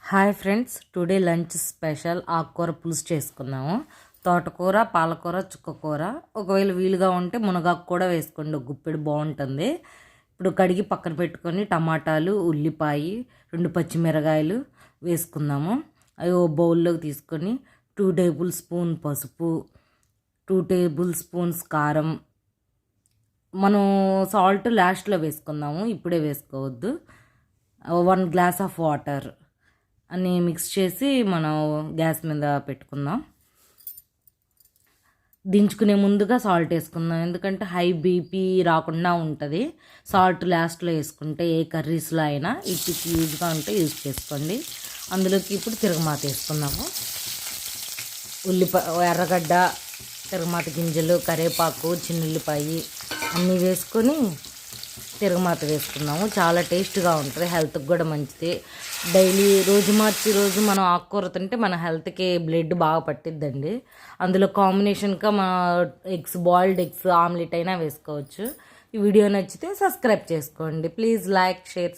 Hi friends, today lunch special ఆకుకూర పులుసు చేసుకున్నాము. తోటకూర, పాలకూర, చుక్కకూర, ఒకవేళ వీలుగా ఉంటే మునగాకు కూడా వేసుకోండి, ఒక గుప్పెడు బాగుంటుంది. ఇప్పుడు కడిగి పక్కన పెట్టుకొని టమాటాలు, ఉల్లిపాయ, 2 పచ్చిమిరకాయలు వేసుకుందాము. అవి ఓ బౌల్లోకి తీసుకొని 2 టేబుల్ స్పూన్ పసుపు, 2 టేబుల్ స్పూన్స్ కారం, మనం సాల్ట్ లాస్ట్లో వేసుకుందాము, ఇప్పుడే వేసుకోవద్దు. 1 గ్లాస్ ఆఫ్ వాటర్ అన్నీ మిక్స్ చేసి మనం గ్యాస్ మీద పెట్టుకుందాం. దించుకునే ముందుగా సాల్ట్ వేసుకుందాం, ఎందుకంటే హై బీపీ రాకుండా ఉంటుంది. సాల్ట్ లాస్ట్లో వేసుకుంటే ఏ కర్రీస్లో అయినా ఇటుకి యూజ్గా ఉంటే యూజ్ చేసుకోండి. అందులోకి ఇప్పుడు తిరగమాత వేసుకుందాము. ఎర్రగడ్డ, తిరగమాత గింజలు, కరివేపాకు, చిన్నుల్లిపాయి అన్నీ వేసుకొని తిరగమాత వేసుకున్నాము. చాలా టేస్ట్గా ఉంటుంది, హెల్త్కి కూడా మంచిది. డైలీ రోజు మార్చి రోజు మనం ఆకుకూర తింటే మన హెల్త్కి బ్లడ్ బాగా పట్టిద్దండి. అందులో కాంబినేషన్గా మన బాయిల్డ్ ఎగ్స్ ఆమ్లెట్ అయినా వేసుకోవచ్చు. ఈ వీడియో నచ్చితే సబ్స్క్రైబ్ చేసుకోండి. Please like, share.